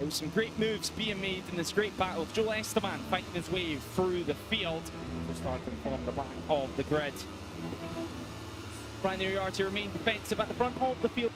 There was some great moves being made in this great battle. Joel Esteban fighting his way through the field. So starting from the back of the grid. Brian Uriarte remained defensive at the front of the field.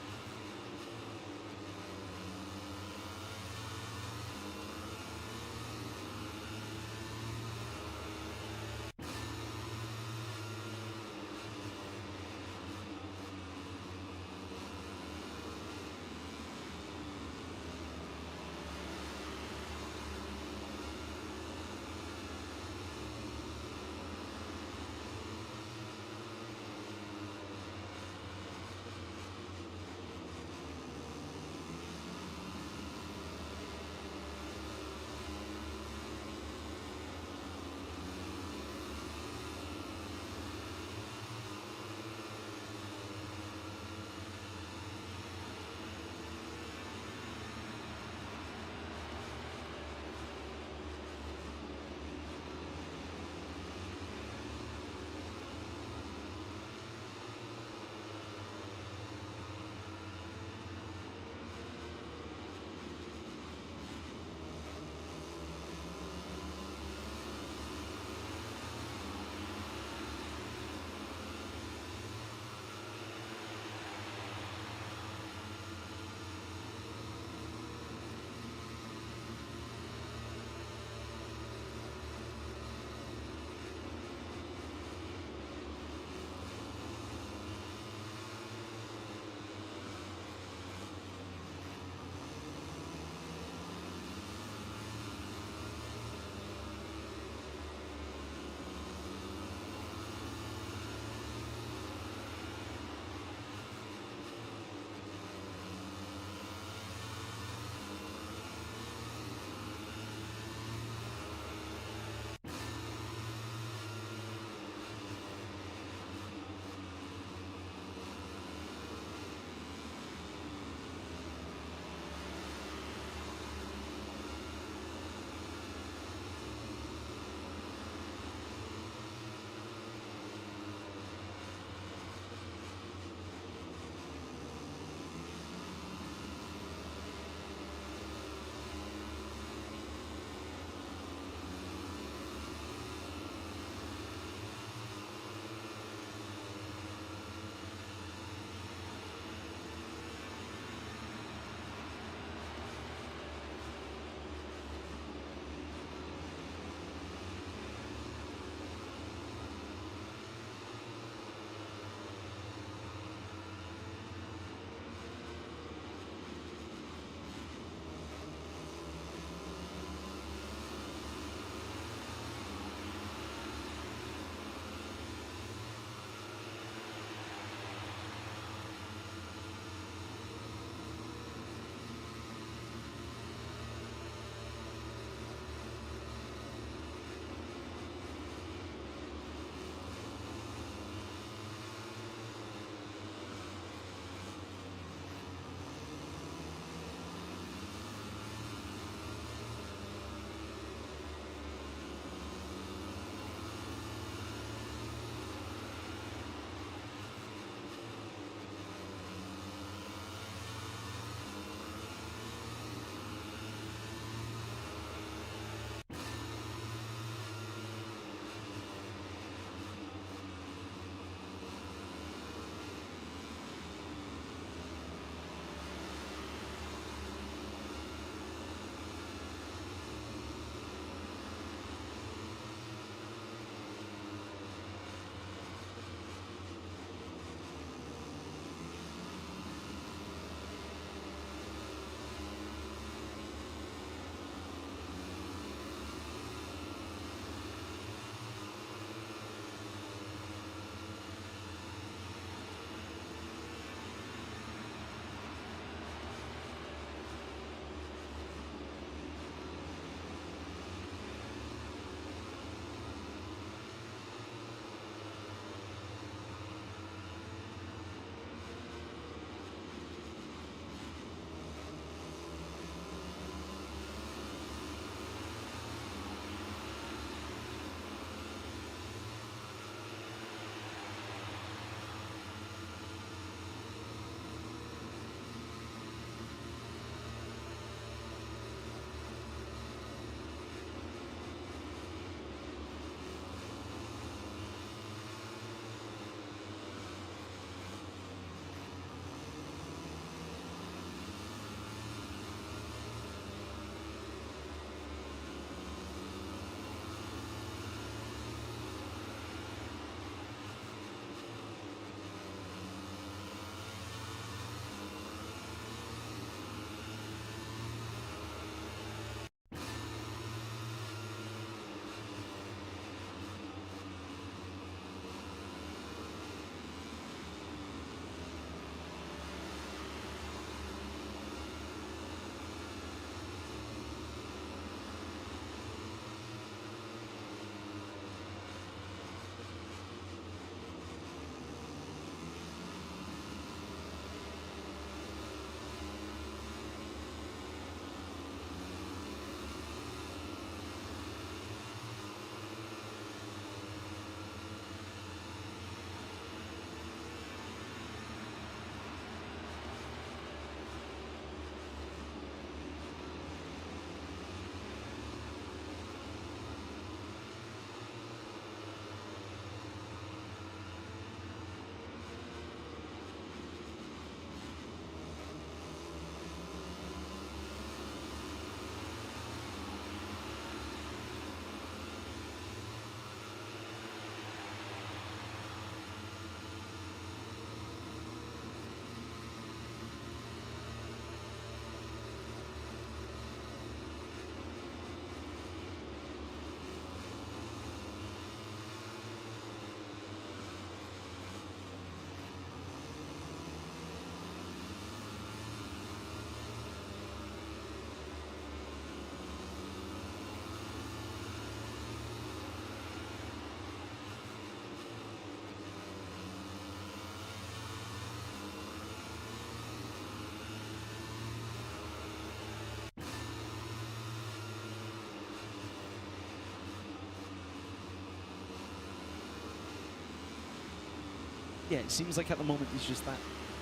Yeah, it seems like at the moment he's just that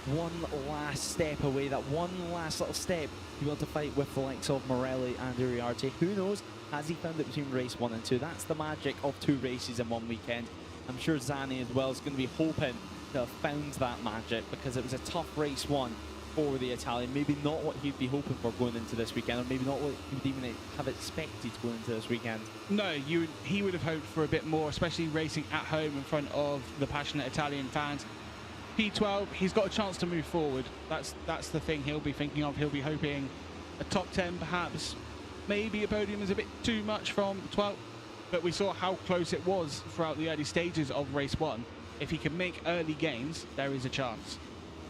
one last step away, that one last little step to be able to fight with the likes of Morelli and Uriarte. Who knows? Has he found it between race 1 and 2? That's the magic of 2 races in one weekend. I'm sure Zani as well is going to be hoping to have found that magic, because it was a tough race 1 for the Italian. Maybe not what he'd be hoping for going into this weekend, or maybe not what he would even have expected going into this weekend. No, he would have hoped for a bit more, especially racing at home in front of the passionate Italian fans. P12, he's got a chance to move forward. That's the thing he'll be thinking of. He'll be hoping a top 10 perhaps. Maybe a podium is a bit too much from 12th, but we saw how close it was throughout the early stages of race 1. If he can make early gains, there is a chance.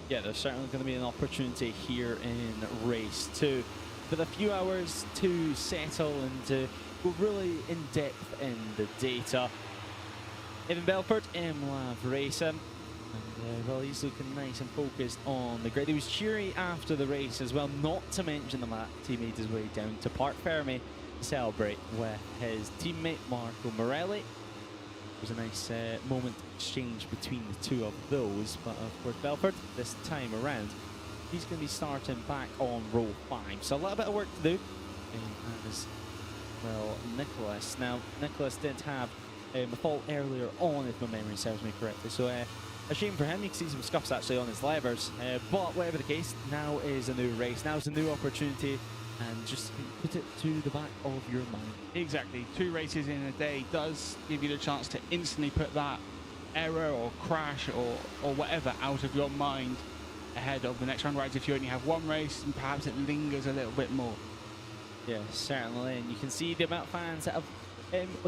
Yeah, there's certainly going to be an opportunity here in race 2. With a few hours to settle and to go really in depth in the data. Evan Belfort, M-Lav Racing. And well, he's looking nice and focused on the grid. He was cheery after the race as well, not to mention the fact he made his way down to Parc Ferme to celebrate with his teammate Marco Morelli. It was a nice moment exchange between the two of those, but of course Belfort this time around, he's going to be starting back on row 5. So a little bit of work to do, as well Nicholas. Now Nicholas did have a fault earlier on, if my memory serves me correctly, so a shame for him. You can see some scuffs actually on his levers, but whatever the case, now is a new race, now is a new opportunity, and just put it to the back of your mind. Exactly. 2 races in a day does give you the chance to instantly put that error or crash or whatever out of your mind ahead of the next round, whereas if you only have 1 race, and perhaps it lingers a little bit more. Yeah, certainly, and you can see the amount of fans that have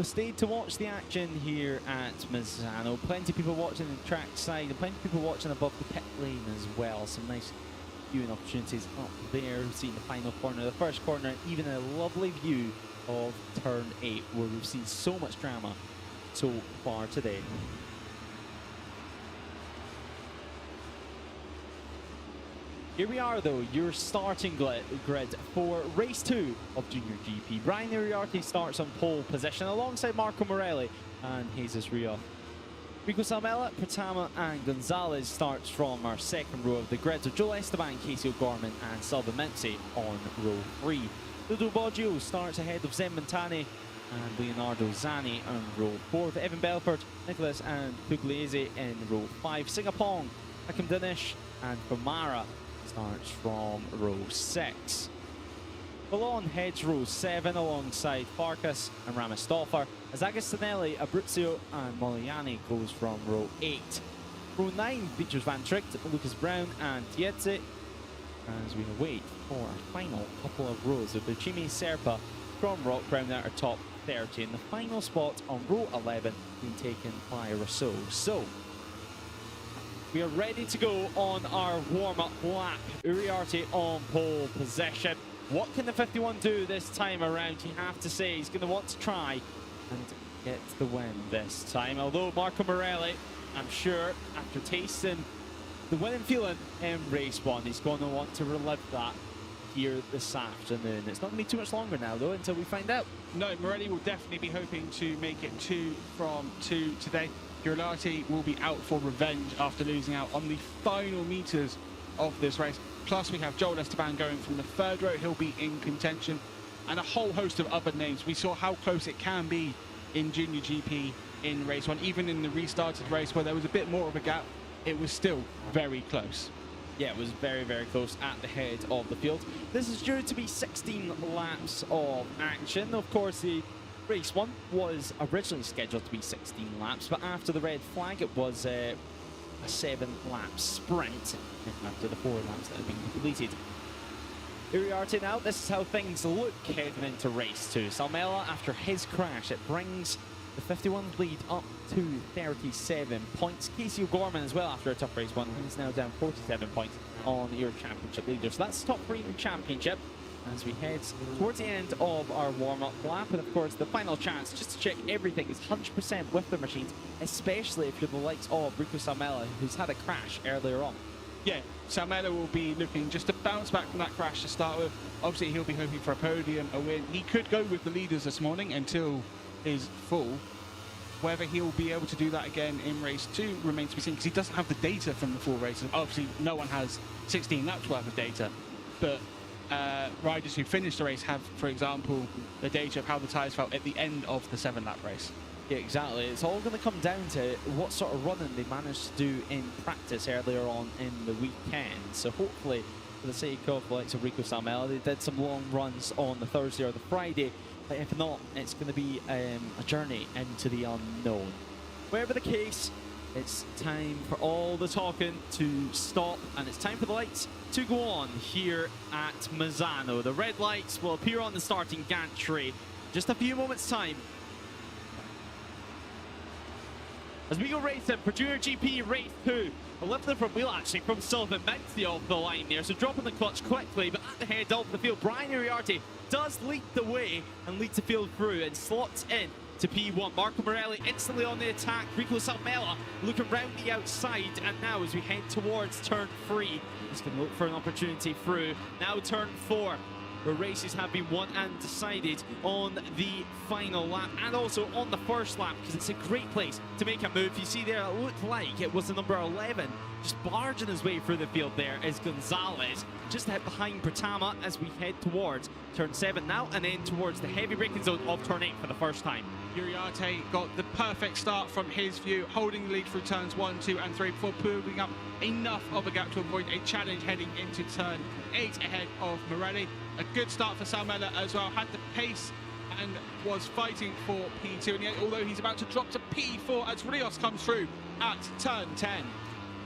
stayed to watch the action here at Misano. Plenty of people watching the track side, and plenty of people watching above the pit lane as well. Some nice viewing opportunities up there. We've seen the final corner, the first corner, even a lovely view of turn 8, where we've seen so much drama so far today. Here we are though, your starting grid for race 2 of Junior GP. Brian Uriarte starts on pole position alongside Marco Morelli and Jesus Rio. Rico Salmela, Pratama and Gonzalez starts from our second row of the grid. So Joel Esteban, Casey O'Gorman and Salva Menzi on row 3. Ludo Boggio starts ahead of Zen Montani and Leonardo Zani on row 4. With Evan Belfort, Nicholas and Pugliese in row 5. Singapong, Hakim Danish and Famara starts from row 6. Ballon heads row 7 alongside Farkas and Ramistoffer, as Agostinelli, Abruzzo and Moliani goes from row 8. Row 9 features Van Tricht, Lucas Brown and Tietse, as we await for our final couple of rows of Bucimi Serpa from Rock Brown at our top 30, and the final spot on row 11 being taken by Rousseau. So we are ready to go on our warm-up lap. Uriarte on pole position. What can the 51 do this time around? You have to say he's going to want to try and get the win this time. Although Marco Morelli, I'm sure, after tasting the winning feeling in race 1, he's going to want to relive that here this afternoon. It's not going to be too much longer now, though, until we find out. No, Morelli will definitely be hoping to make it 2 from 2 today. Uriarte will be out for revenge after losing out on the final meters of this race. Plus, we have Joel Esteban going from the 3rd row. He'll be in contention, and a whole host of other names. We saw how close it can be in Junior GP in race 1. Even in the restarted race where there was a bit more of a gap, it was still very close. Yeah, it was very, very close at the head of the field. This is due to be 16 laps of action. Of course, the race 1 was originally scheduled to be 16 laps, but after the red flag, it was a 7-lap sprint after the 4 laps that had been completed. Uriarte now, this is how things look heading into race 2. Salmela, after his crash, it brings the 51 lead up to 37 points. Casey O'Gorman as well after a tough race 1. He's now down 47 points on your championship leader. So that's top 3 in the championship as we head towards the end of our warm-up lap. And of course, the final chance just to check everything is 100% with the machines, especially if you're the likes of Rico Salmela, who's had a crash earlier on. Yeah, Salmela will be looking just to bounce back from that crash to start with. Obviously, he'll be hoping for a podium, a win. He could go with the leaders this morning until his full. Whether he'll be able to do that again in race 2 remains to be seen, because he doesn't have the data from the 4 races. Obviously, no one has 16 laps worth of data, but riders who finish the race have, for example, the data of how the tyres felt at the end of the 7-lap race. Yeah, exactly. It's all going to come down to what sort of running they managed to do in practice earlier on in the weekend. So hopefully, for the sake of the likes of Rico Salmela, they did some long runs on the Thursday or the Friday. But if not, it's going to be a journey into the unknown. Whatever the case, it's time for all the talking to stop, and it's time for the lights to go on here at Misano. The red lights will appear on the starting gantry just a few moments' time. As we go racing for JuniorGP Race 2, a lift the front wheel actually from Sullivan Minty off the line there, so dropping the clutch quickly, but at the head of the field, Brian Uriarte does lead the way and leads the field through and slots in to P1. Marco Morelli instantly on the attack. Rico Salmela looking round the outside, and now as we head towards turn 3, just going to look for an opportunity through. Now turn 4. The races have been won and decided on the final lap and also on the first lap, because it's a great place to make a move. You see there, it looked like it was the number 11 just barging his way through the field. There is Gonzalez just behind Pratama as we head towards turn 7 now, and then towards the heavy braking zone of turn 8 for the first time. Uriarte got the perfect start from his view, holding the lead through turns 1, 2 and 3 before pulling up enough of a gap to avoid a challenge heading into turn 8 ahead of Morelli. A good start for Salmela as well, had the pace and was fighting for P2, and yet although he's about to drop to P4 as Rios comes through at turn 10.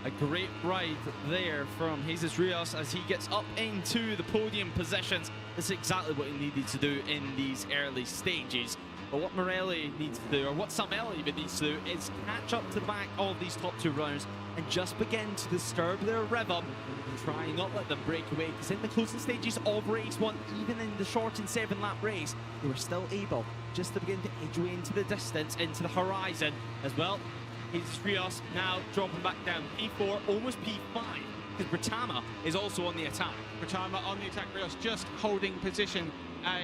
A great ride there from Jesus Rios as he gets up into the podium positions. This is exactly what he needed to do in these early stages. But what Morelli needs to do, or what Salmela even needs to do, is catch up to the back of these top 2 runners and just begin to disturb their rhythm and try not let them break away, because in the closing stages of race 1, even in the shortened 7-lap race, they were still able just to begin to edge away into the distance, into the horizon as well. Jesus Rios now dropping back down P4, almost P5, because Pratama is also on the attack. Pratama on the attack, Rios just holding position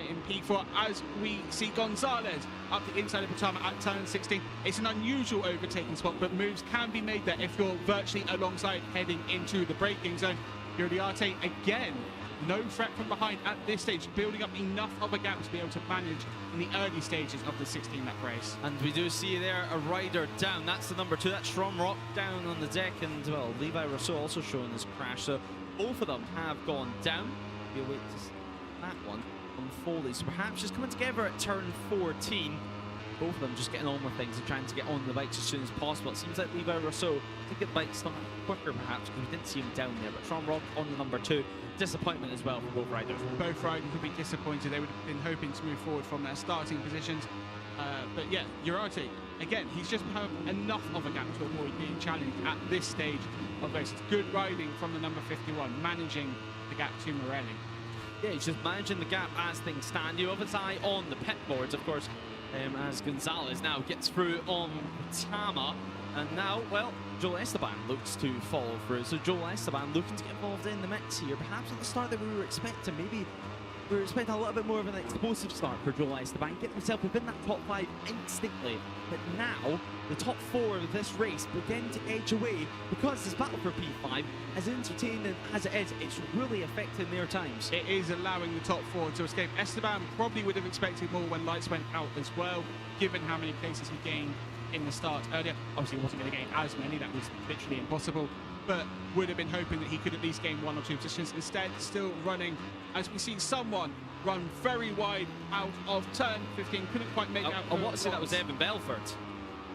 in P4 as we see Gonzalez up the inside of Pratama at turn 16. It's an unusual overtaking spot, but moves can be made there if you're virtually alongside heading into the braking zone. Uriarte again, no threat from behind at this stage, building up enough of a gap to be able to manage in the early stages of the 16-lap race. And we do see there a rider down. That's the number 2. That's Stromrock down on the deck, and well, Levi Rousseau also showing his crash. So both of them have gone down. We'll wait to see that one unfolding. So perhaps just coming together at turn 14. Both of them just getting on with things and trying to get on the bikes as soon as possible. It seems like Levi Rousseau to get the bike started quicker perhaps, because we didn't see him down there. But Stromrock on the number 2. Disappointment as well for both riders. Both riders would be disappointed. They would have been hoping to move forward from their starting positions. But yeah, Uriarte, again, he's just had enough of a gap to avoid being challenged at this stage of race. It's good riding from the number 51, managing the gap to Morelli. Yeah, he's just managing the gap as things stand. You have his eye on the pit boards, of course, as Gonzalez now gets through on Tama. And now, well, Joel Esteban looks to follow through. So Joel Esteban looking to get involved in the mix here. Perhaps at the start that we were expecting, maybe we were expecting a little bit more of an explosive start for Joel Esteban, getting himself within that top 5 instantly. But now, the top 4 of this race begin to edge away, because this battle for P5, as entertaining as it is, it's really affecting their times. It is allowing the top 4 to escape. Esteban probably would have expected more when lights went out as well, given how many places he gained in the start earlier. Obviously he wasn't going to gain as many, that was literally impossible, but would have been hoping that he could at least gain 1 or 2 positions. Instead, still running, as we see someone run very wide out of turn 15, couldn't quite make out. I want to say that was Evan Belford.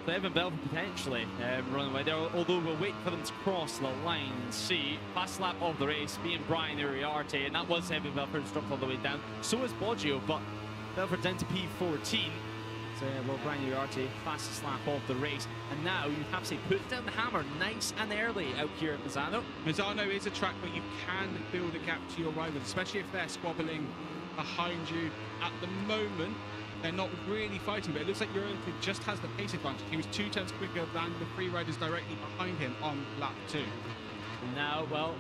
So Evan Belford potentially running away there, although we'll wait for them to cross the line and see. Last lap of the race being Brian Uriarte, and that was Evan Belford's dropped all the way down. So is Boggio, but Belford down to P14. So, well, Brian Uriarte, fastest lap of the race. And now you have to say, put down the hammer nice and early out here at Misano. Misano is a track where you can build a gap to your rivals, especially if they're squabbling behind you. At the moment, they're not really fighting, but it looks like Uriarte just has the pace advantage. He was 2 turns quicker than the 3 riders directly behind him on lap 2. Now, well,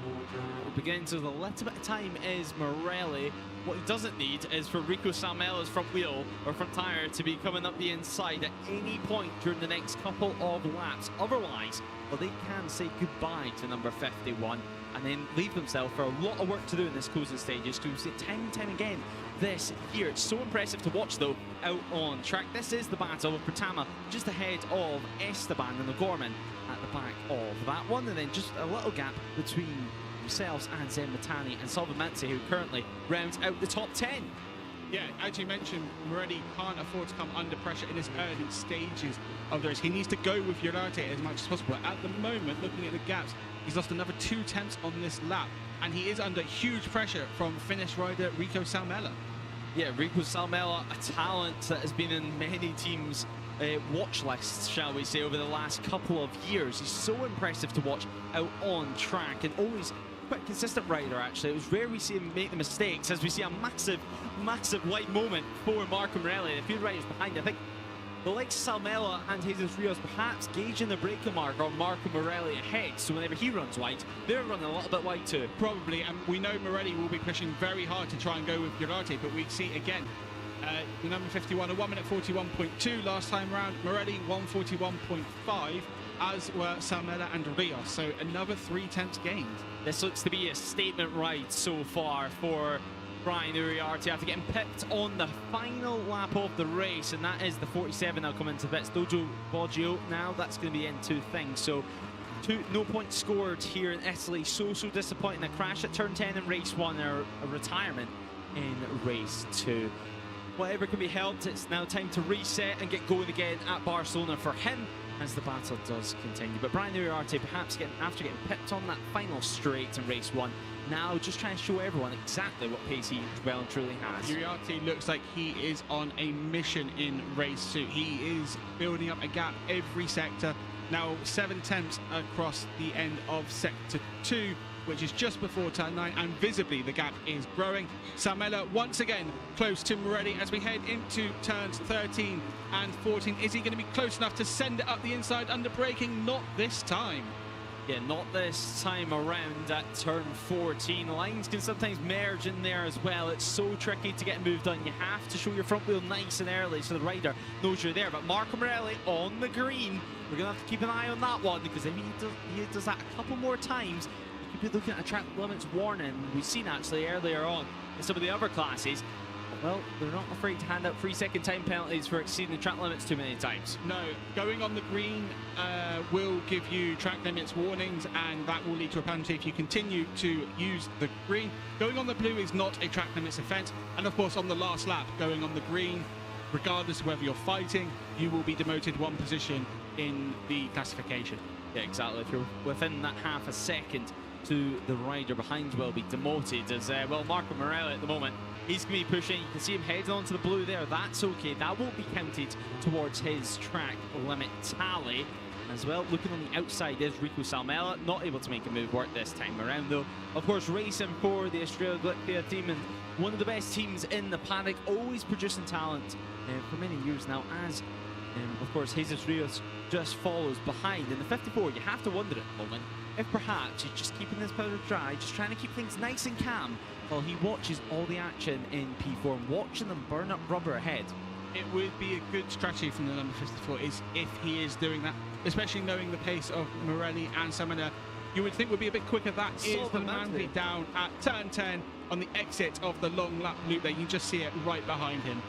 beginning to the little bit of time is Morelli. What he doesn't need is for Rico Salmella's front wheel or front tyre to be coming up the inside at any point during the next couple of laps. Otherwise, well, they can say goodbye to number 51 and then leave themselves for a lot of work to do in this closing stages. Because we see it time and time again this year. It's so impressive to watch, though, out on track. This is the battle of Pratama just ahead of Esteban and O'Gorman at the back of that one, and then just a little gap between themselves and Zen Matani and Salvamanzi, who currently rounds out the top 10. Yeah, as you mentioned, Morelli can't afford to come under pressure in his early stages of the race. He needs to go with Llorente as much as possible. At the moment, looking at the gaps, he's lost another 2 tenths on this lap, and he is under huge pressure from Finnish rider Rico Salmela. Yeah, Rico Salmela, a talent that has been in many teams' watch lists, shall we say, over the last couple of years. He's so impressive to watch out on track, and always quite a consistent rider, actually. It was rare we see him make the mistakes, as we see a massive, massive white moment for Marco Morelli. A few riders behind, I think the likes of Salmela and Jesus Rios perhaps gauging the braking mark on Marco Morelli ahead, so whenever he runs wide, they're running a little bit wide too. Probably, and we know Morelli will be pushing very hard to try and go with Llorente, but we see again, the number 51, a 1:41.2 last time round. Morelli 1:41.5, as were Salmela and Rios. So another 3 tenths gained. This looks to be a statement ride so far for Brian Uriarte after getting pipped on the final lap of the race, and that is the 47 now coming into the pits. Dojo Boggio now, that's going to be into things. So no points scored here in Italy. So disappointing. A crash at turn 10 in race 1, or a retirement in race 2. Whatever can be helped, it's now time to reset and get going again at Barcelona for him as the battle does continue. But Brian Uriarte perhaps after getting pipped on that final straight in race 1, now just trying to show everyone exactly what pace he well and truly has. Uriarte looks like he is on a mission in race 2. He is building up a gap every sector. Now 7 tenths across the end of sector 2, which is just before turn 9, and visibly the gap is growing. Salmela once again close to Morelli as we head into turns 13 and 14. Is he going to be close enough to send it up the inside under braking? Not this time. Yeah, not this time around at turn 14. Lines can sometimes merge in there as well. It's so tricky to get moved on. You have to show your front wheel nice and early so the rider knows you're there. But Marco Morelli on the green, we're going to have to keep an eye on that one, because if he does that a couple more times, you could be looking at a track limits warning. We've seen actually earlier on in some of the other classes, well, they're not afraid to hand out 3-second time penalties for exceeding the track limits too many times. No, going on the green will give you track limits warnings, and that will lead to a penalty if you continue to use the green. Going on the blue is not a track limits offence, and of course on the last lap, going on the green, regardless of whether you're fighting, you will be demoted 1 position in the classification. Yeah, exactly. If you're within that half a second to the rider behind, will be demoted. As well, Marco Morelli at the moment, he's going to be pushing. You can see him heading onto the blue there. That's okay. That won't be counted towards his track limit tally. As well, looking on the outside is Rico Salmela, not able to make a move work this time around, though. Of course, racing for the Estrella Galicia team, and one of the best teams in the paddock, always producing talent for many years now, as of course Jesus Rios just follows behind. In the 54, you have to wonder at the moment if perhaps he's just keeping his powder dry, just trying to keep things nice and calm while he watches all the action in P4 and watching them burn up rubber ahead. It would be a good strategy from the number 54 is if he is doing that, especially knowing the pace of Morelli and Salmela. You would think would be a bit quicker. That is the Manley down at turn 10 on the exit of the long lap loop there. You can just see it right behind him.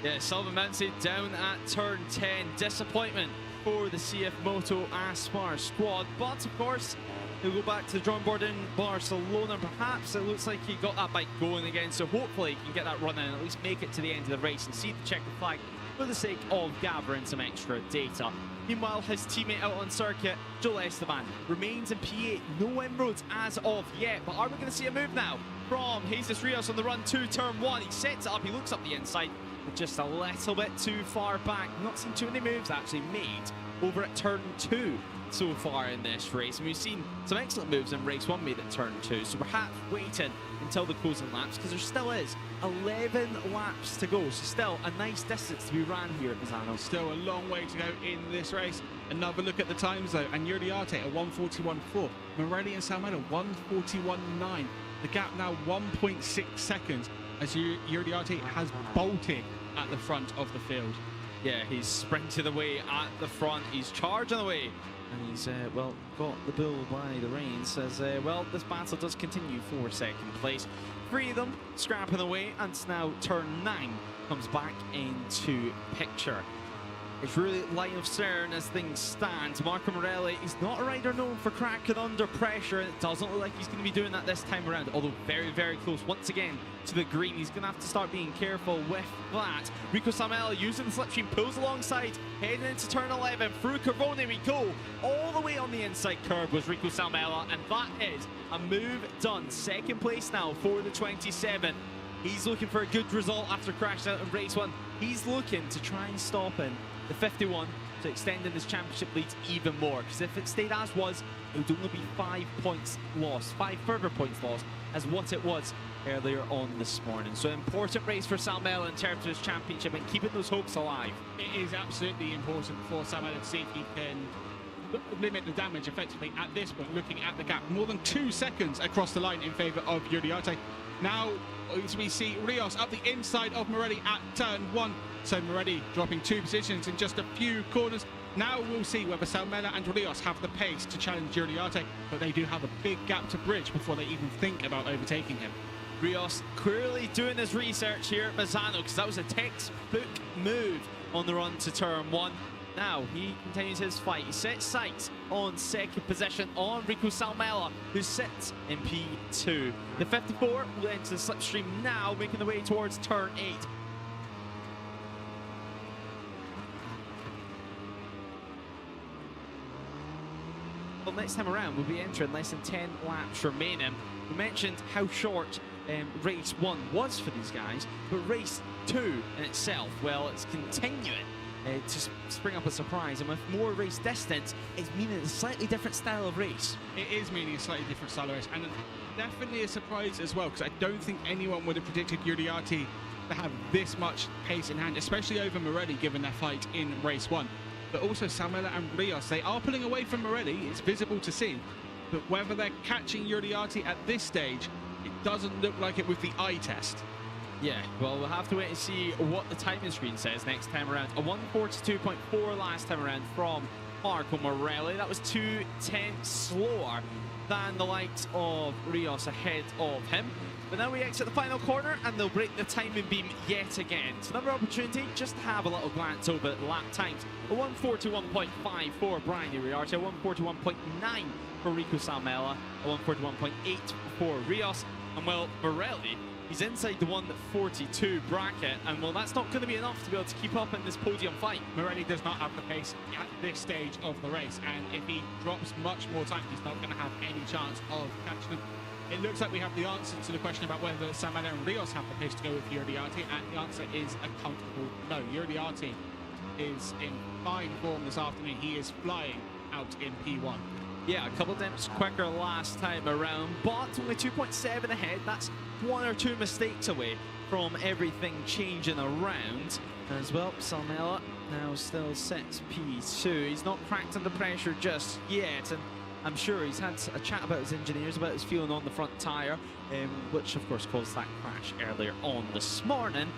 Yeah, Salvamanzi down at turn 10. Disappointment for the CF Moto Aspar squad, but of course he'll go back to the drawing board in Barcelona. Perhaps it looks like he got that bike going again, so hopefully he can get that run in and at least make it to the end of the race and see the checkered flag for the sake of gathering some extra data. Meanwhile, his teammate out on circuit, Joel Esteban, remains in P8. No inroads as of yet, but are we going to see a move now from Jesus Rios on the run to turn 1? He sets it up, he looks up the inside, but just a little bit too far back. Not seen too many moves actually made over at turn 2 so far in this race. And we've seen some excellent moves in race 1 made at turn 2, so perhaps waiting until the closing laps, because there still is 11 laps to go, so still a nice distance to be ran here at Misano. Still a long way to go in this race. Another look at the times though, and JuniorGP at 1:41.4, Morelli and Salmela 1:41.9. The gap now 1.6 seconds as JuniorGP has bolted at the front of the field. Yeah, he's sprinting away at the front, he's charging away, and he's, well, got the bull by the reins as, well, this battle does continue for second place. 3 of them scrapping away, and now turn 9 comes back into picture. It's really light of stern as things stand. Marco Morelli is not a rider known for cracking under pressure, and it doesn't look like he's going to be doing that this time around, although very, very close once again to the green. He's going to have to start being careful with that. Rico Salmela using the slipstream, pulls alongside, heading into turn 11. Through Carbone we go. All the way on the inside curve was Rico Salmela, and that is a move done. Second place now for the 27. He's looking for a good result after crashing out in race 1. He's looking to try and stop him the 51 to extending his championship lead even more, because if it stayed as was, it would only be 5 points lost, 5 further points lost as what it was earlier on this morning. So important race for Salmela in terms of his championship and keeping those hopes alive. It is absolutely important for Salmela to see if he can limit the damage effectively at this point, looking at the gap. More than 2 seconds across the line in favour of JuniorGP. Now, as we see Rios up the inside of Morelli at turn 1. So Morelli dropping 2 positions in just a few corners. Now we'll see whether Salmela and Rios have the pace to challenge JuniorGP, but they do have a big gap to bridge before they even think about overtaking him. Rios clearly doing his research here at Misano, because that was a textbook move on the run to turn 1. Now he continues his fight. He sets sights on second position on Rico Salmela, who sits in P2. The 54 will enter the slipstream now, making the way towards turn 8. Well, next time around we'll be entering less than 10 laps remaining. We mentioned how short race 1 was for these guys, but race 2 in itself, well, it's continuing to spring up a surprise, and with more race distance, it's meaning a slightly different style of race. It is meaning a slightly different style of race, and definitely a surprise as well, because I don't think anyone would have predicted JuniorGP to have this much pace in hand, especially over Morelli, given their fight in race 1. But also Salmela and Rios, they are pulling away from Morelli, it's visible to see, but whether they're catching JuniorGP at this stage, it doesn't look like it with the eye test. Yeah, well, we'll have to wait and see what the timing screen says next time around. A 1:42.4 last time around from Marco Morelli. That was 2 tenths slower than the likes of Rios ahead of him. But now we exit the final corner, and they'll break the timing beam yet again. So another opportunity just to have a little glance over at lap times. A 1:41.5 for Brian Uriarte, a 1:41.9 for Rico Salmela, a 1:41.8 for Rios, and well, Morelli, he's inside the 1:42 bracket, and well, that's not going to be enough to be able to keep up in this podium fight. Morelli does not have the pace at this stage of the race, and if he drops much more time, he's not going to have any chance of catching him. It looks like we have the answer to the question about whether Salmela and Rios have the pace to go with JuniorGP, and the answer is a comfortable no. JuniorGP is in fine form this afternoon. He is flying out in P1. Yeah, a couple of times quicker last time around, but only 2.7 ahead. That's 1 or 2 mistakes away from everything changing around. As well, Salmela now still sits P2. He's not cracked under pressure just yet, and I'm sure he's had a chat about his engineers, about his feeling on the front tyre, which of course caused that crash earlier on this morning.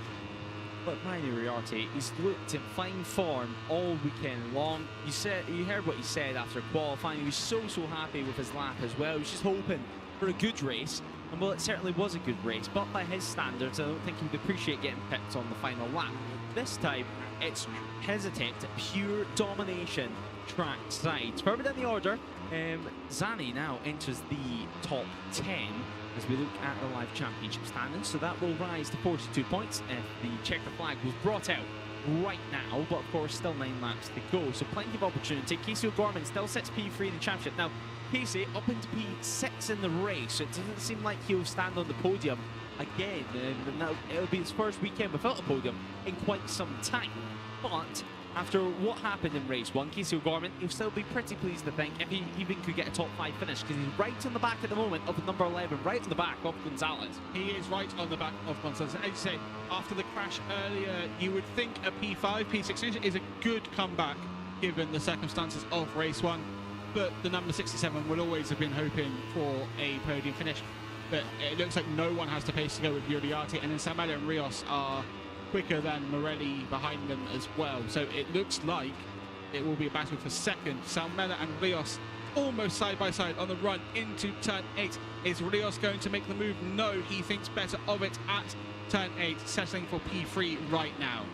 But Brian Uriarte, he's looked in fine form all weekend long. You heard what he said after qualifying. He was so happy with his lap as well. He was just hoping for a good race. And well, it certainly was a good race, but by his standards, I don't think he would appreciate getting picked on the final lap. This time, it's his attempt at pure domination track side. Further down the order, Zani now enters the top 10 as we look at the live championship standings. So that will rise to 42 points if the checker flag was brought out right now, but of course still 9 laps to go, so plenty of opportunity. Casey O'Gorman still sits P3 in the championship. Now Casey up into P6 in the race, so it doesn't seem like he'll stand on the podium again, and it'll be his first weekend without a podium in quite some time. But after what happened in race 1, Casey O'Gorman, he'll still be pretty pleased, I think, if he even could get a top 5 finish, because he's right on the back at the moment of number 11, right on the back of Gonzalez. He is right on the back of Gonzalez. As you say, after the crash earlier, you would think a P5, P6 is a good comeback given the circumstances of race 1, but the number 67 will always have been hoping for a podium finish. But it looks like no one has the pace to go with Uriarte, and then Salmela and Rios are quicker than Morelli behind them as well. So it looks like it will be a battle for second. Salmela and Rios almost side by side on the run into turn 8. Is Rios going to make the move? No, he thinks better of it at turn 8, settling for P3 right now.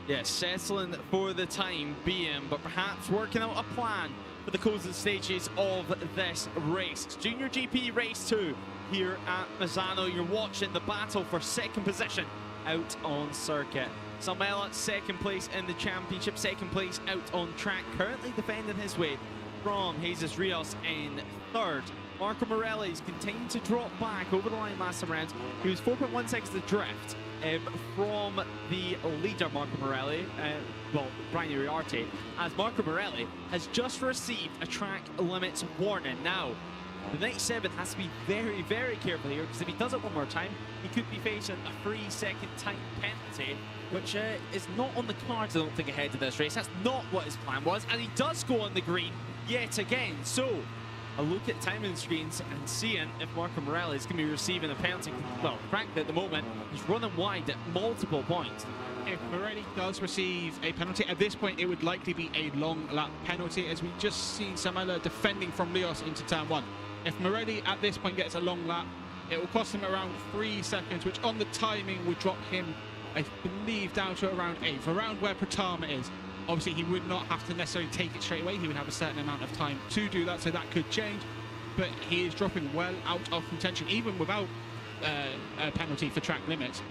Yes, settling for the time being, but perhaps working out a plan for the closing stages of this race. It's Junior GP Race 2 here at Misano. You're watching the battle for second position out on circuit. Salmela second place in the championship, second place out on track, currently defending his way from Jesus Rios in third. Marco Morelli's continuing to drop back over the line last time around. He was 4.1 seconds adrift from the leader, Marco Morelli, Brian Uriarte, as Marco Morelli has just received a track limits warning. Now, the 97 has to be very, very careful here, because if he does it one more time, he could be facing a 3-second time penalty, which is not on the cards, I don't think, ahead of this race. That's not what his plan was, and he does go on the green yet again. So, a look at timing screens and seeing if Marco Morelli is going to be receiving a penalty. Well, frankly, at the moment, he's running wide at multiple points. If Morelli does receive a penalty, at this point it would likely be a long lap penalty, as we've just seen Salmela defending from Rios into turn 1. If Morelli at this point gets a long lap, it will cost him around 3 seconds, which on the timing would drop him, I believe, down to around 8th, around where Pratama is. Obviously, he would not have to necessarily take it straight away. He would have a certain amount of time to do that, so that could change. But he is dropping well out of contention, even without a penalty for track limits.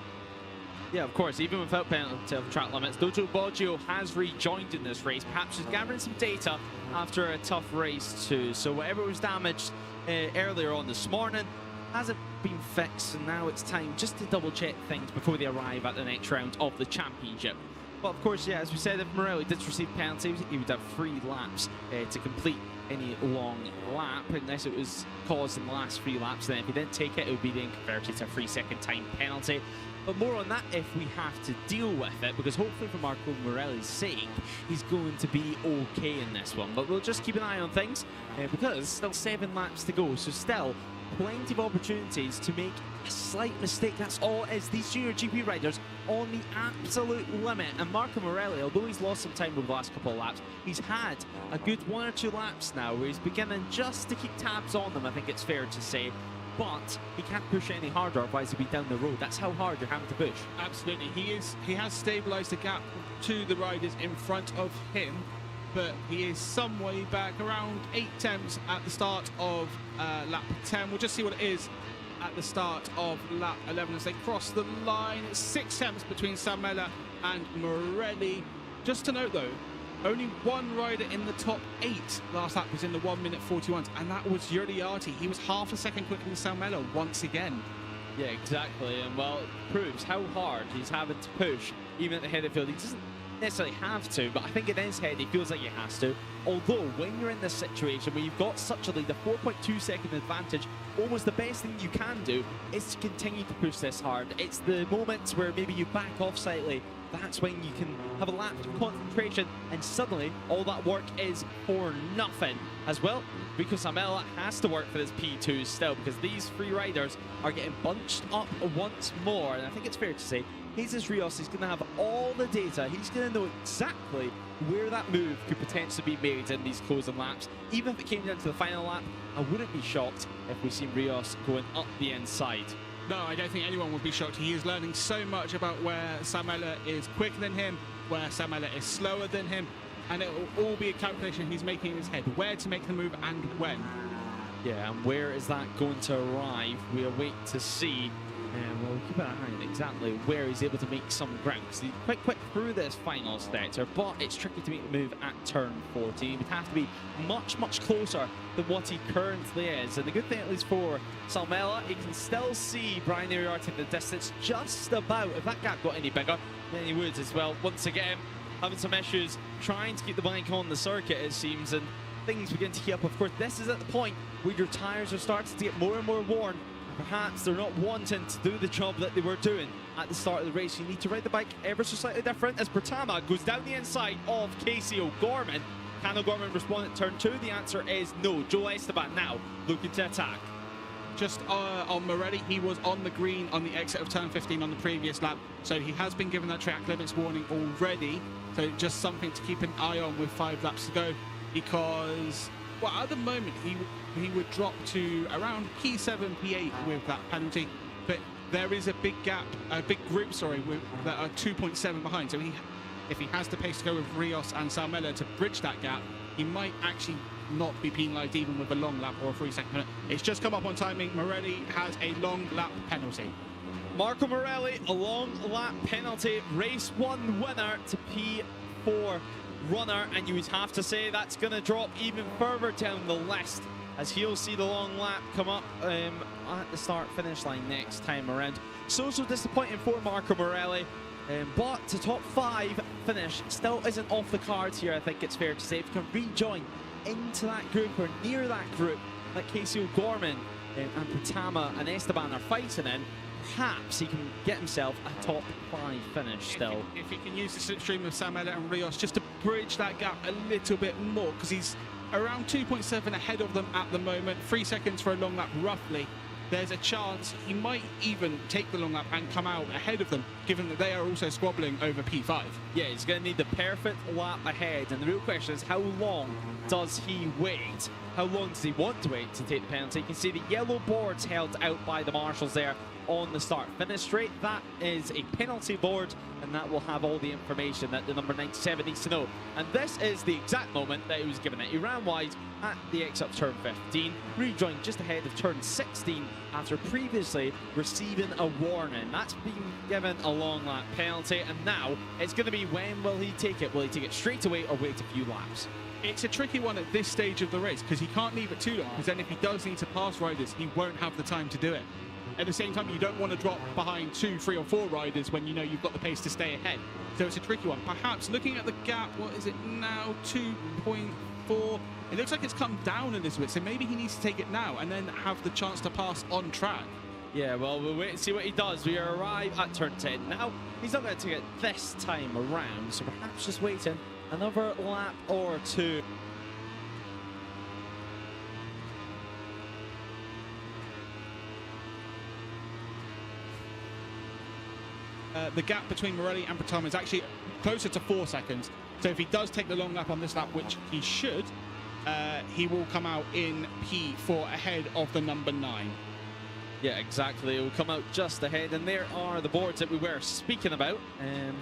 Yeah, of course, even without penalty of track limits. Dojo Boggio has rejoined in this race, perhaps just gathering some data after a tough race too. So whatever was damaged earlier on this morning hasn't been fixed, and now it's time just to double check things before they arrive at the next round of the championship. But of course, yeah, as we said, if Morelli did receive penalties, he would have 3 laps to complete any long lap, unless it was caused in the last 3 laps. Then if he didn't take it, it would be then converted to a 3-second time penalty. But more on that if we have to deal with it, because hopefully for Marco Morelli's sake, he's going to be okay in this one. But we'll just keep an eye on things, because still 7 laps to go, so still plenty of opportunities to make a slight mistake. That's all it is. These Junior GP riders on the absolute limit, and Marco Morelli, although he's lost some time over the last couple of laps, he's had a good 1 or 2 laps now where he's beginning just to keep tabs on them, I think it's fair to say. But he can't push any harder, otherwise he'll be down the road. That's how hard you're having to push. Absolutely. He has stabilised the gap to the riders in front of him, but he is some way back, around 8 tenths at the start of lap 10. We'll just see what it is at the start of lap 11 as they cross the line. It's 6 tenths between Salmela and Morelli. Just to note though, only 1 rider in the top 8 last lap was in the 1:41, and that was Uriarte. He was half a second quicker than Salmela once again. Yeah, exactly, and well, it proves how hard he's having to push, even at the head of the field. He doesn't necessarily have to, but I think in his head he feels like he has to. Although, when you're in this situation where you've got such a lead, a 4.2 second advantage, almost the best thing you can do is to continue to push this hard. It's the moments where maybe you back off slightly, that's when you can have a lapse of concentration, and suddenly all that work is for nothing. As well, because Salmela has to work for this P2 still, because these 3 riders are getting bunched up once more, and I think it's fair to say Jesus Rios is going to have all the data. He's going to know exactly where that move could potentially be made in these closing laps. Even if it came down to the final lap, I wouldn't be shocked if we see Rios going up the inside. No, I don't think anyone would be shocked. He is learning so much about where Salmela is quicker than him, where Salmela is slower than him, and it will all be a calculation he's making in his head, where to make the move and when. Yeah, and where is that going to arrive? We await to see. And we'll keep an eye on exactly where he's able to make some ground. He's quite quick through this final sector, but it's tricky to make the move at turn 40. He would have to be much, much closer than what he currently is. And the good thing, at least for Salmela, he can still see Brian Uriarte in the distance just about. If that gap got any bigger, then he would as well. Once again, having some issues trying to keep the bike on the circuit, it seems, and things begin to heat up. Of course, this is at the point where your tyres are starting to get more and more worn. Perhaps they're not wanting to do the job that they were doing at the start of the race. You need to ride the bike ever so slightly different as Pratama goes down the inside of Casey O'Gorman. Can O'Gorman respond at turn 2? The answer is no. Joel Esteban now looking to attack. Just on Morelli, he was on the green on the exit of turn 15 on the previous lap, so he has been given that track limits warning already. So just something to keep an eye on with 5 laps to go, because, well, at the moment he would drop to around P7, P8 with that penalty, but there is a big gap, a big group, sorry, that are 2.7 behind. So if he has the pace to go with Rios and Salmela to bridge that gap, he might actually not be penalised even with a long lap or a 3-second penalty. It's just come up on timing. Morelli has a long lap penalty. Marco Morelli, a long lap penalty, race 1 winner to P4 runner, and you would have to say that's going to drop even further down the list as he'll see the long lap come up at the start-finish line next time around. So disappointing for Marco Morelli, but to top 5 finish still isn't off the cards here, I think it's fair to say. If he can rejoin into that group or near that group that Casey O'Gorman and Pratama and Esteban are fighting in, perhaps he can get himself a top 5 finish still. If he can use the slipstream of Salmela and Rios just to bridge that gap a little bit more, because he's around 2.7 ahead of them at the moment, 3 seconds for a long lap roughly. There's a chance he might even take the long lap and come out ahead of them, given that they are also squabbling over P5. Yeah, he's going to need the perfect lap ahead, and the real question is, how long does he wait? How long does he want to wait to take the penalty? You can see the yellow boards held out by the marshals there on the start finish straight. That is a penalty board, and that will have all the information that the number 97 needs to know. And this is the exact moment that he was given it. He ran wide at the exit of turn 15, rejoined just ahead of turn 16 after previously receiving a warning. That's been given a long lap penalty, and now it's going to be, when will he take it? Will he take it straight away or wait a few laps? It's a tricky one at this stage of the race, because he can't leave it too long, because then if he does need to pass riders, he won't have the time to do it. At the same time, you don't want to drop behind 2, 3 or 4 riders when you know you've got the pace to stay ahead. So it's a tricky one. Perhaps looking at the gap, what is it now, 2.4? It looks like it's come down a little bit, so maybe he needs to take it now and then have the chance to pass on track. Yeah, well, we'll wait and see what he does. We arrive at turn 10. Now, he's not going to take it this time around, so perhaps just waiting another lap or 2. The gap between Morelli and Pratama is actually closer to 4 seconds. So if he does take the long lap on this lap, which he should, he will come out in P4 ahead of the number 9. Yeah, exactly. It will come out just ahead, and there are the boards that we were speaking about.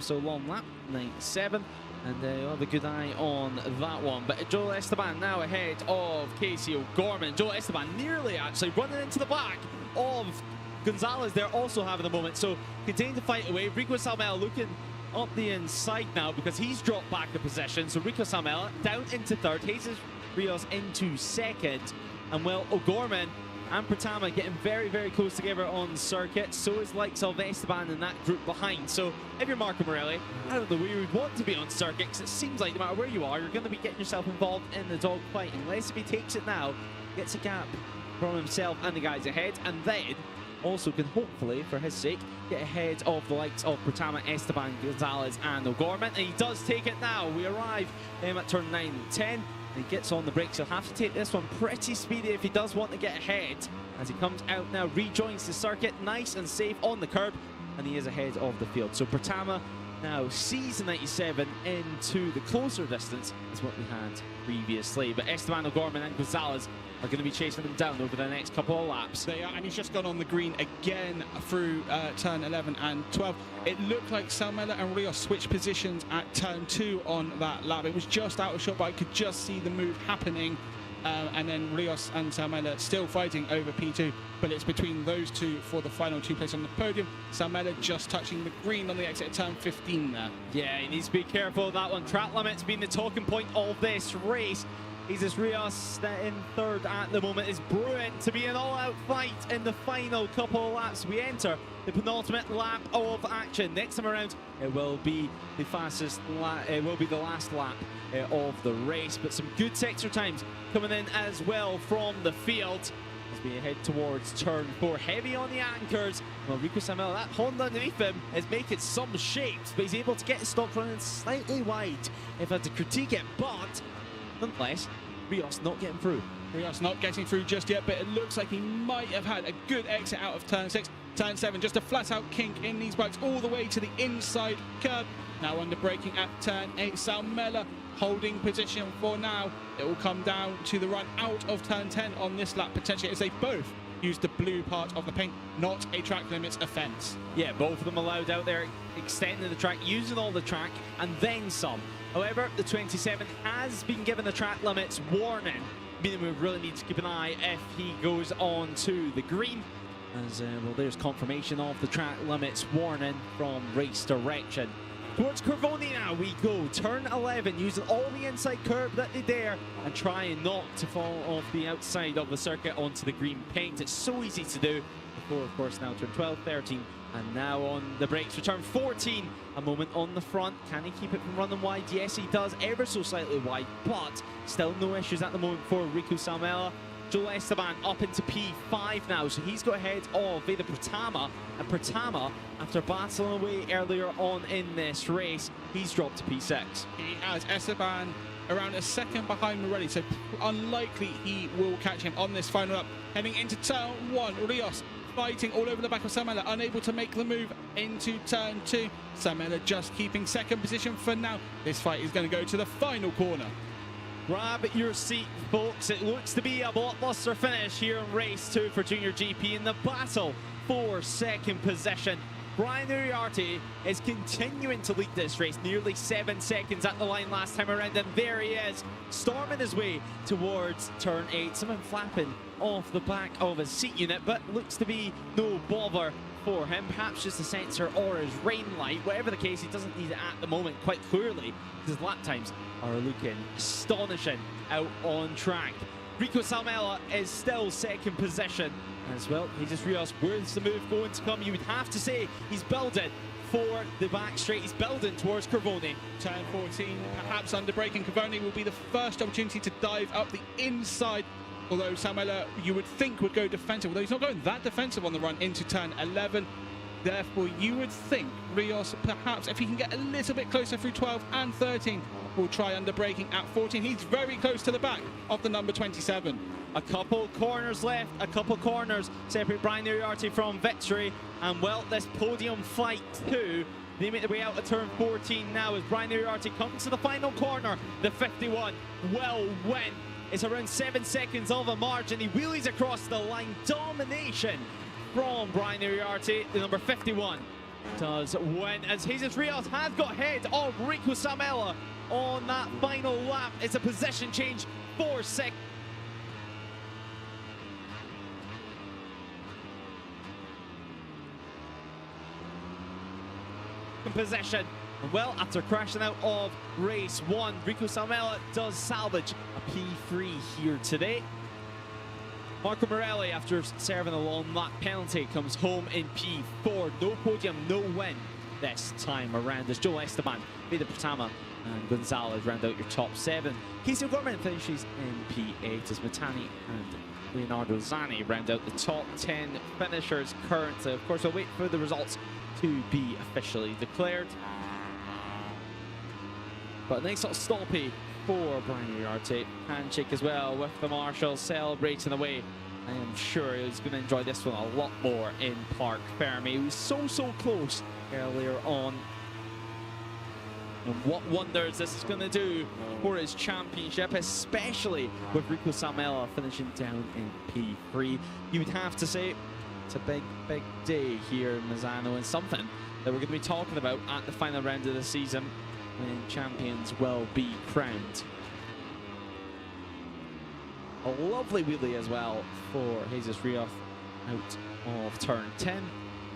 So long lap, 97, and you'll have a good eye on that one. But Joel Esteban now ahead of Casey O'Gorman. Joel Esteban nearly actually running into the back of Gonzalez. They're also having a moment, so continue to fight away. Rico Salmela looking up the inside now because he's dropped back the position. So Rico Salmela down into 3rd, Jesus Rios into 2nd, and well, O'Gorman and Pratama getting very, very close together on the circuit. So is like Esteban in that group behind. So if you're Marco Morelli, I don't know where you would want to be on circuit, because it seems like no matter where you are, you're going to be getting yourself involved in the dogfight. Unless if he takes it now, gets a gap from himself and the guys ahead, and then also can hopefully, for his sake, get ahead of the likes of Pratama, Esteban, Gonzalez and O'Gorman. And he does take it now. We arrive at turn 9 and 10. And he gets on the brakes. He'll have to take this one pretty speedy if he does want to get ahead. As he comes out now, rejoins the circuit, nice and safe on the curb, and he is ahead of the field. So Pratama now sees the 97 into the closer distance as what we had previously. But Esteban, O'Gorman and Gonzalez are going to be chasing them down over the next couple of laps. They are, and he's just gone on the green again through turn 11 and 12. It looked like Salmela and Rios switched positions at turn 2 on that lap. It was just out of shot, but I could just see the move happening. And then Rios and Salmela still fighting over P2, but it's between those two for the final 2 places on the podium. Salmela just touching the green on the exit at turn 15 there. Yeah, he needs to be careful of that one. Track limits being the talking point of this race. Jesus Rios in third at the moment is brewing to be an all-out fight in the final couple of laps. We enter the penultimate lap of action. Next time around, it will be the fastest lap. It will be the last lap of the race, but some good sector times coming in as well from the field as we head towards turn 4. Heavy on the anchors. Well, Rico Samela, that Honda underneath him is making some shapes, but he's able to get his stock running slightly wide if I had to critique it, but nonetheless, Rios not getting through. Rios not getting through just yet, but it looks like he might have had a good exit out of turn 6. Turn 7, just a flat-out kink in these bikes all the way to the inside curb. Now under braking at turn 8, Salmela holding position for now. It will come down to the run out of turn 10 on this lap, potentially, as they both use the blue part of the paint, not a track limits offence. Yeah, both of them allowed out there, extending the track, using all the track, and then some. However, the 27 has been given the track limits warning, meaning we really need to keep an eye if he goes on to the green. As well, there's confirmation of the track limits warning from race direction. Towards Corvoni now we go. Turn 11, using all the inside curb that they dare and trying not to fall off the outside of the circuit onto the green paint. It's so easy to do. Before, of course, now turn 12, 13, and now on the brakes for turn 14. A moment on the front. Can he keep it from running wide? Yes, he does. Ever so slightly wide, but still no issues at the moment for Rico Salmela. Joel Esteban up into P5 now, so he's got ahead of Veda Pratama, and Pratama, after battling away earlier on in this race, he's dropped to P6. He has Esteban around a second behind Morelli, so unlikely he will catch him on this final lap. Heading into turn 1, Rios fighting all over the back of Salmela, unable to make the move into turn 2. Salmela just keeping second position for now. This fight is going to go to the final corner. Grab your seat, folks. It looks to be a blockbuster finish here in race 2 for JuniorGP in the battle for second position. Brian Uriarte is continuing to lead this race, nearly 7 seconds at the line last time around, and there he is, storming his way towards turn 8. Someone flapping off the back of his seat unit, but looks to be no bother for him. Perhaps just a sensor or his rain light. Whatever the case, he doesn't need it at the moment, quite clearly, because his lap times are looking astonishing out on track. Rico Salmela is still second position as well. He just realised, where's the move going to come? You would have to say he's building for the back straight. He's building towards Corvoni. Turn 14, perhaps under braking. Corvoni will be the first opportunity to dive up the inside. Although Salmela, you would think, would go defensive, although he's not going that defensive on the run into turn 11. Therefore, you would think Rios, perhaps, if he can get a little bit closer through 12 and 13, will try under braking at 14. He's very close to the back of the number 27. A couple corners left, a couple corners separate Brian Uriarte from victory. And well, this podium fight too, they make their way out of turn 14 now as Brian Uriarte comes to the final corner. The 51 well went. It's around 7 seconds of a margin. He wheelies across the line. Domination from Brian Uriarte. The number 51 does win as Jesus Rios has got ahead of Rico Salmela on that final lap. It's a position change for second position. Well, after crashing out of race 1, Rico Salmela does salvage a P3 here today. Marco Morelli, after serving a long lap penalty, comes home in P4. No podium, no win this time around as Joel Esteban, Veda Pratama and Gonzalez round out your top 7. Casey Gorman finishes in P8 as Matani and Leonardo Zani round out the top 10 finishers currently. Of course, we'll wait for the results to be officially declared. But a nice little stoppy for Brian Uriarte. Handshake as well with the marshal, celebrating away. I am sure he's going to enjoy this one a lot more in Parc Ferme. He was so close earlier on. And what wonders this is going to do for his championship, especially with Rico Salmela finishing down in P3. You would have to say it's a big day here in Misano, and something that we're going to be talking about at the final round of the season, when champions will be crowned. A lovely wheelie as well for Jesus Rios out of turn 10.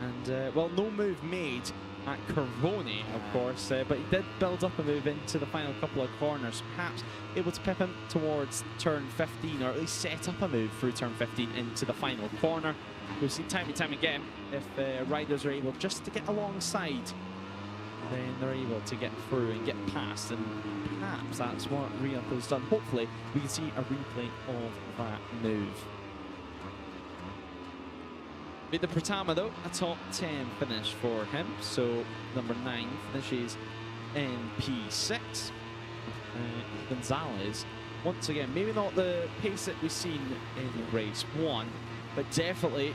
And, well, no move made at Corone, of course, but he did build up a move into the final couple of corners, perhaps able to pip him towards turn 15, or at least set up a move through turn 15 into the final corner. We've seen time and time again, if riders are able just to get alongside, then they're able to get through and get past, and perhaps that's what Riyadh has done. Hopefully we can see a replay of that move. With the Pratama though, a top 10 finish for him, so number 9 finishes in P6. Gonzalez, once again, maybe not the pace that we've seen in race 1, but definitely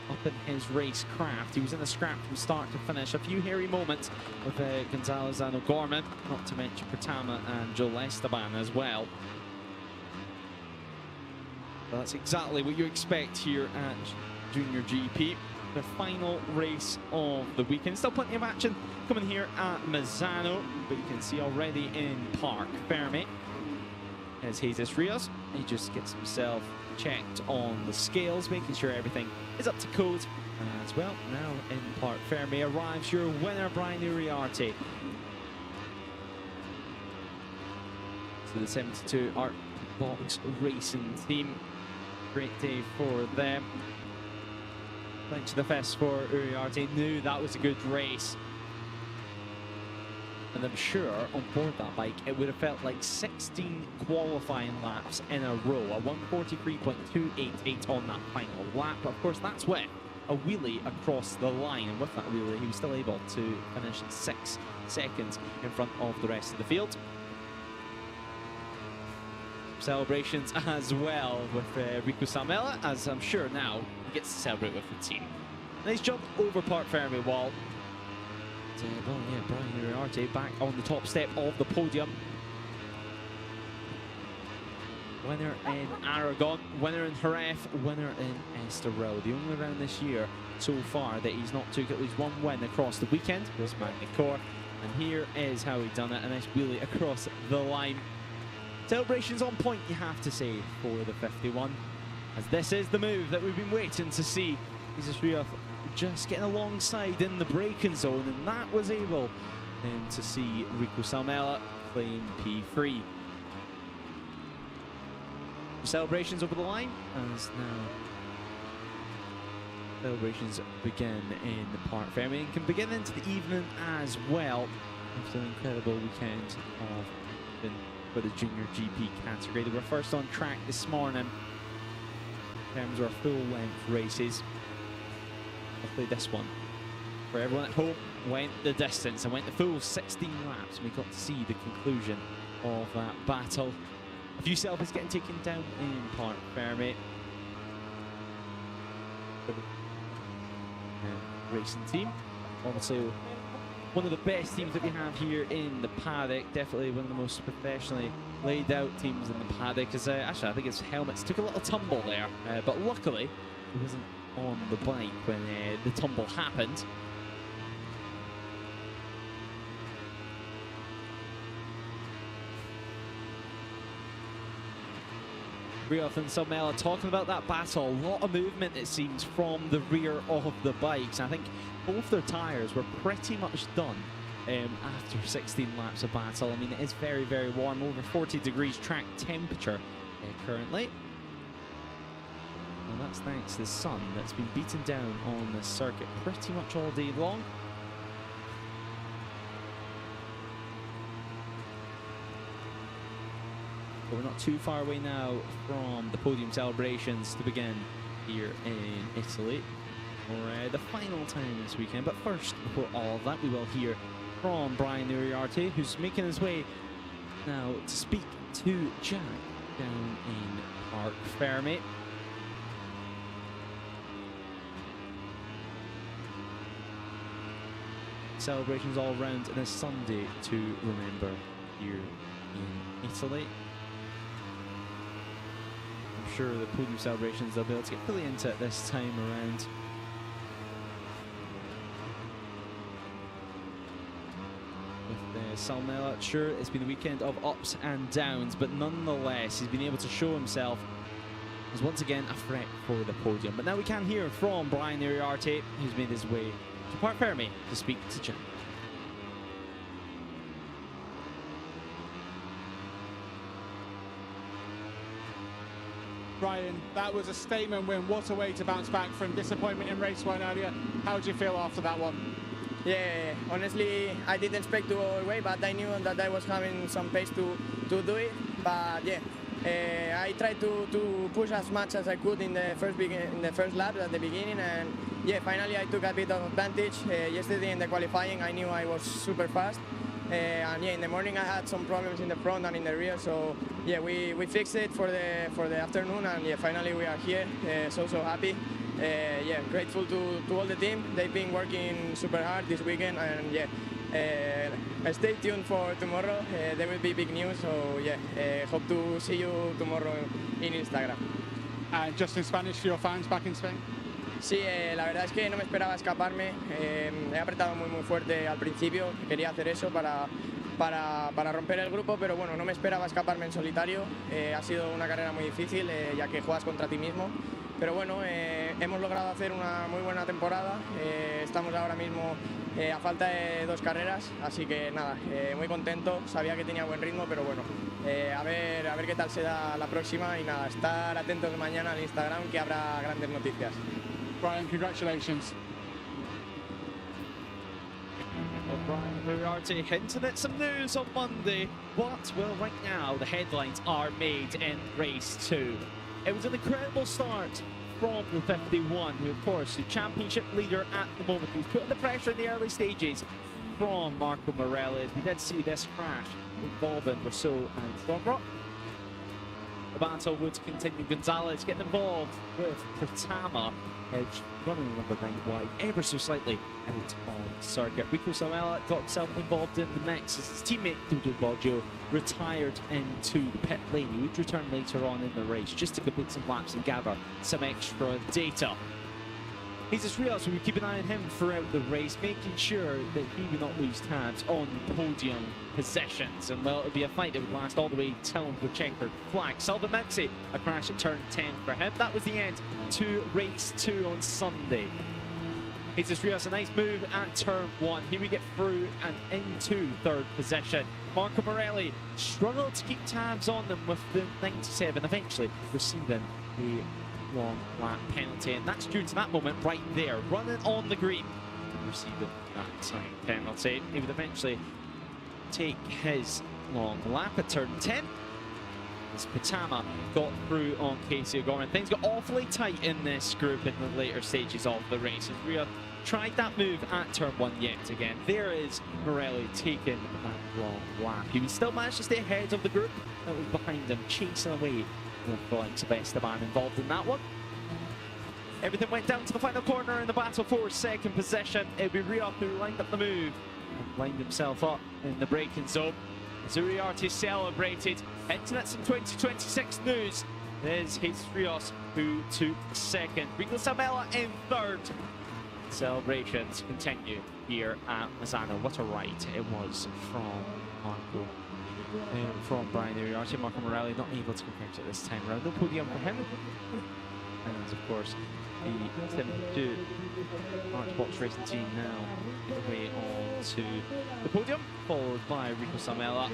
up in his race craft. He was in the scrap from start to finish. A few hairy moments with Gonzalez and O'Gorman, not to mention Pratama and Joel Esteban as well. But that's exactly what you expect here at Junior GP, the final race of the weekend. Still plenty of action coming here at Misano, but you can see already in Park Fermi as Jesus Rios, he just gets himself checked on the scales, making sure everything is up to code as well. Now in Park Fermi arrives your winner, Brian Uriarte. So the 72 Art Box Racing team, great day for them. Clench the fist for Uriarte, knew that was a good race. And I'm sure on board that bike, it would have felt like 16 qualifying laps in a row. A 143.288 on that final lap. Of course, that's with a wheelie across the line. And with that wheelie, he was still able to finish 6 seconds in front of the rest of the field. Celebrations as well with Rico Salmela, as I'm sure now he gets to celebrate with the team. Nice jump over Park Fermi wall. Well, yeah, Brian Uriarte back on the top step of the podium. Winner in Aragon, winner in Jerez, winner in Estoril. The only round this year so far that he's not took at least one win across the weekend was Magny-Cours. And here is how he done it, a nice wheelie across the line. Celebrations on point, you have to say, for the 51, as this is the move that we've been waiting to see. Jesus Rios just getting alongside in the braking zone, and that was able then to see Rico Salmela claim P3. Celebrations over the line, as now celebrations begin in the Park Fermi and can begin into the evening as well after an incredible weekend of for the Junior GP category. They were first on track this morning in terms of our full-length races. Hopefully this one, for everyone at home, went the distance and went the full 16 laps, and we got to see the conclusion of that battle. A few selfies getting taken down in Park Fermi. Racing team, obviously one of the best teams that we have here in the paddock. Definitely one of the most professionally laid out teams in the paddock. Actually, I think his helmets took a little tumble there, but luckily he wasn't on the bike when the tumble happened. Rios and Salmela talking about that battle. A lot of movement, it seems, from the rear of the bikes. I think both their tyres were pretty much done after 16 laps of battle. I mean, it is very, very warm, over 40 degrees track temperature currently. And that's thanks to the sun that's been beaten down on the circuit pretty much all day long. But we're not too far away now from the podium celebrations to begin here in Italy for the final time this weekend. But first, before all of that, we will hear from Brian Uriarte, who's making his way now to speak to Jack down in Park Fermi. Celebrations all around, and a Sunday to remember here in Italy. I'm sure the podium celebrations they'll be able to get fully into it this time around. With Salmela, sure, it's been a weekend of ups and downs, but nonetheless he's been able to show himself as once again a threat for the podium. But now we can hear from Brian Uriarte, who's made his way to Parc Fermé to speak to Jim. Ryan, that was a statement win. What a way to bounce back from disappointment in race one earlier. How did you feel after that one? Yeah, honestly, I didn't expect to go away, but I knew that I was having some pace to do it. But yeah, I tried to push as much as I could in the first lap at the beginning, and yeah, finally I took a bit of advantage. Yesterday in the qualifying, I knew I was super fast. And yeah, in the morning I had some problems in the front and in the rear, so yeah, we fixed it for the afternoon, and yeah, finally we are here. So happy. Yeah, grateful to all the team. They've been working super hard this weekend, and yeah, stay tuned for tomorrow. There will be big news, so yeah, hope to see you tomorrow in Instagram. And just in Spanish for your fans back in Spain? Sí, la verdad es que no me esperaba escaparme. He apretado muy fuerte al principio. Quería hacer eso para romper el grupo, pero bueno, no me esperaba escaparme en solitario. Ha sido una carrera muy difícil, ya que juegas contra ti mismo. Pero bueno, hemos logrado hacer una muy buena temporada. Estamos ahora mismo a falta de 2 carreras, así que nada, muy contento. Sabía que tenía buen ritmo, pero bueno, a ver qué tal se da la próxima, y nada, estar atentos mañana al Instagram, que habrá grandes noticias. Brian, congratulations. Brian Uriarte hinted at some news on Monday, but well, right now the headlines are made in race 2. It was an incredible start from the 51, who of course the championship leader at the moment. He's putting the pressure in the early stages from Marco Morelli. We did see this crash involving Rousseau and Stormbrook. The battle would continue. Gonzalez getting involved with Pratama, edge running number 9 wide ever so slightly out on circuit. Rico Samela got himself involved in the mix as his teammate Dudu Boggio retired into the pit lane. He would return later on in the race just to complete some laps and gather some extra data. Jesus Rios will be keeping an eye on him throughout the race, making sure that he would not lose tabs on podium possessions. And well, it would be a fight that would last all the way till the checkered flag. Salva Mexi, a crash at turn 10 for him. That was the end to race 2 on Sunday. Jesus Rios, a nice move at turn 1. Here we get through and into 3rd position. Marco Morelli struggled to keep tabs on them with the 97, eventually receiving a long lap penalty, and that's due to that moment right there, running on the green, receiving that time penalty. He would eventually take his long lap at turn 10. As Patama got through on Casey O'Gorman. Things got awfully tight in this group in the later stages of the race. As Ria tried that move at turn 1 yet again. There is Morelli taking that long lap. He would still manage to stay ahead of the group that was behind him, chasing away with the likes of Esteban involved in that one. Everything went down to the final corner in the battle for 2nd position. It would be Riop who lined up the move and lined himself up in the braking zone. Uriarte celebrated. Hinting at some 2026 news. There's Jesus Rios who took 2nd. Rico Sabella in 3rd. Celebrations continue here at Misano. What a ride it was from Marco. From Brian Uriarte. Marco Morelli not able to compare to it this time around. No podium for him. And of course, the 72 Arch Box Racing team now way on to the podium, followed by Rico Samela.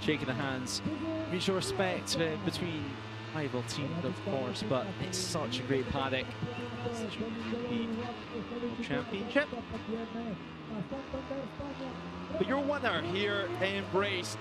Shaking the hands, mutual respect between rival teams, of course, but it's such a great paddock. It's the JuniorGP Championship. But your winner here in race